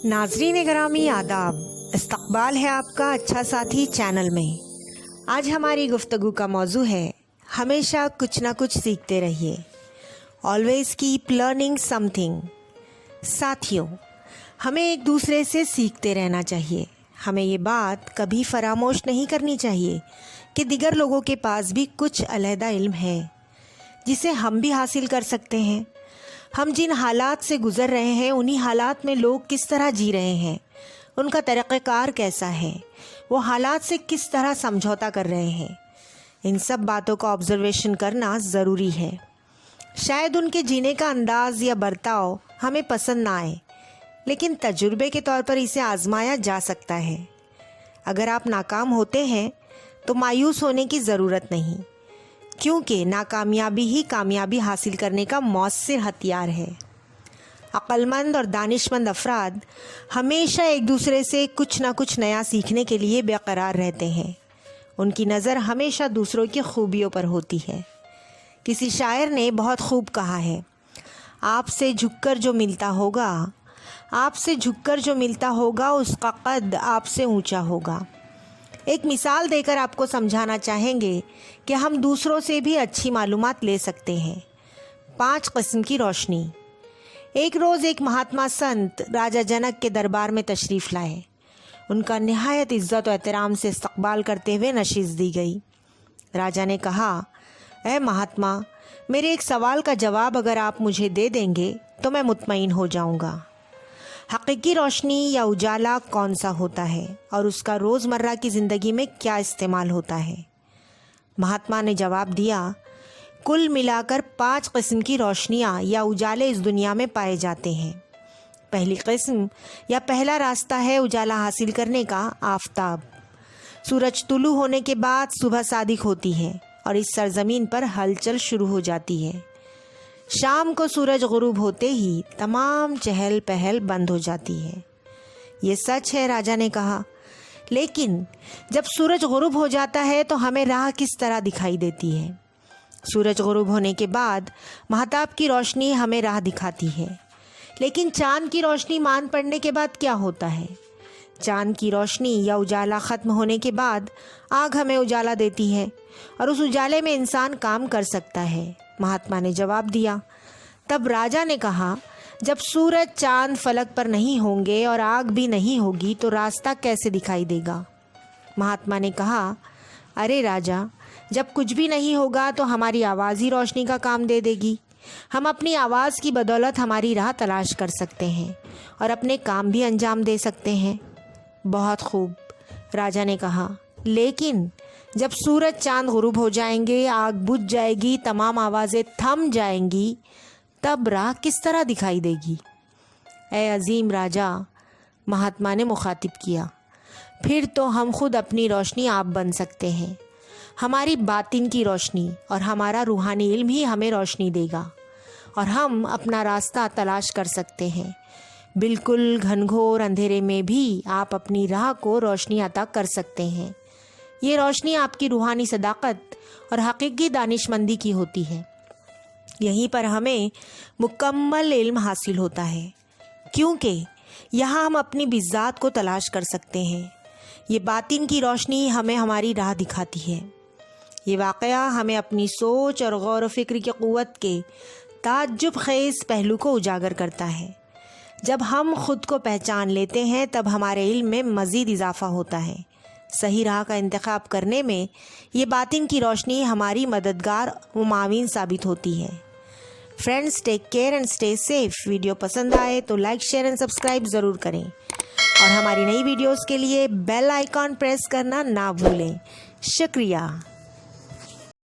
नाजरीन गरामी आदाब, इस्तकबाल है आपका अच्छा साथी चैनल में। आज हमारी गुफ्तगू का मौजू है हमेशा कुछ ना कुछ सीखते रहिए। Always keep learning something. साथियों, हमें एक दूसरे से सीखते रहना चाहिए। हमें ये बात कभी फरामोश नहीं करनी चाहिए कि दिगर लोगों के पास भी कुछ अलहदा इल्म है जिसे हम भी हासिल कर सकते हैं। हम जिन हालात से गुज़र रहे हैं, उन्हीं हालात में लोग किस तरह जी रहे हैं, उनका तरीक़ाकार कैसा है, वो हालात से किस तरह समझौता कर रहे हैं, इन सब बातों का ऑब्ज़र्वेशन करना ज़रूरी है। शायद उनके जीने का अंदाज़ या बर्ताव हमें पसंद ना आए, लेकिन तजुर्बे के तौर पर इसे आज़माया जा सकता है। अगर आप नाकाम होते हैं तो मायूस होने की ज़रूरत नहीं, क्योंकि नाकामयाबी ही कामयाबी हासिल करने का मौसर हथियार है। अक्लमंद और दानिशमंद अफराद हमेशा एक दूसरे से कुछ ना कुछ नया सीखने के लिए बेकरार रहते हैं। उनकी नज़र हमेशा दूसरों की खूबियों पर होती है। किसी शायर ने बहुत खूब कहा है, आपसे झुककर जो मिलता होगा उसका कद आपसे ऊंचा होगा। एक मिसाल देकर आपको समझाना चाहेंगे कि हम दूसरों से भी अच्छी मालूमात ले सकते हैं। 5 किस्म की रोशनी। एक रोज़ एक महात्मा संत राजा जनक के दरबार में तशरीफ़ लाए। उनका निहायत इज़्ज़त और एहतराम से इस्तकबाल करते हुए नशीस दी गई। राजा ने कहा, ऐ महात्मा, मेरे एक सवाल का जवाब अगर आप मुझे दे देंगे तो मैं मुतमईन हो जाऊंगा। हकीकी रोशनी या उजाला कौन सा होता है और उसका रोज़मर्रा की ज़िंदगी में क्या इस्तेमाल होता है? महात्मा ने जवाब दिया, कुल मिलाकर 5 किस्म की रोशनियाँ या उजाले इस दुनिया में पाए जाते हैं। पहली किस्म या पहला रास्ता है उजाला हासिल करने का आफताब। सूरज तुलू होने के बाद सुबह सादिक होती है और इस सरजमीन पर हलचल शुरू हो जाती है। शाम को सूरज गुरूब होते ही तमाम चहल पहल बंद हो जाती है। ये सच है, राजा ने कहा, लेकिन जब सूरज गुरूब हो जाता है तो हमें राह किस तरह दिखाई देती है? सूरज गुरूब होने के बाद महताब की रोशनी हमें राह दिखाती है, लेकिन चाँद की रोशनी मान पड़ने के बाद क्या होता है? चाँद की रोशनी या उजाला ख़त्म होने के बाद आग हमें उजाला देती है और उस उजाले में इंसान काम कर सकता है। महात्मा ने जवाब दिया। तब राजा ने कहा, जब सूरज चांद फलक पर नहीं होंगे और आग भी नहीं होगी तो रास्ता कैसे दिखाई देगा? महात्मा ने कहा, अरे राजा, जब कुछ भी नहीं होगा तो हमारी आवाज़ ही रोशनी का काम दे देगी। हम अपनी आवाज़ की बदौलत हमारी राह तलाश कर सकते हैं और अपने काम भी अंजाम दे सकते हैं। बहुत खूब, राजा ने कहा, लेकिन जब सूरज चांद गुरूब हो जाएंगे, आग बुझ जाएगी, तमाम आवाज़ें थम जाएंगी, तब राह किस तरह दिखाई देगी? ऐ अजीम राजा, महात्मा ने मुखातिब किया, फिर तो हम खुद अपनी रोशनी आप बन सकते हैं। हमारी बातिन की रोशनी और हमारा रूहानी इल्म ही हमें रोशनी देगा और हम अपना रास्ता तलाश कर सकते हैं। बिल्कुल घनघोर अंधेरे में भी आप अपनी राह को रोशनी अता कर सकते हैं। ये रोशनी आपकी रूहानी सदाकत और हकीकी दानिशमंदी की होती है। यहीं पर हमें मुकम्मल इल्म हासिल होता है, क्योंकि यहाँ हम अपनी बिज़ात को तलाश कर सकते हैं। ये बातिन की रोशनी हमें हमारी राह दिखाती है। ये वाक़या हमें अपनी सोच और गौर व फिक्र की क़ुव्वत के ताज्जुब ख़ेज़ पहलू को उजागर करता है। जब हम ख़ुद को पहचान लेते हैं तब हमारे इल्म में मज़ीद इजाफ़ा होता है। सही राह का इंतखाब करने में ये बातिन की रोशनी हमारी मददगार व मावीन साबित होती है। Friends, take care and stay safe. Video पसंद आए तो लाइक, शेयर एंड सब्सक्राइब ज़रूर करें और हमारी नई वीडियोस के लिए बेल आइकॉन प्रेस करना ना भूलें। शुक्रिया।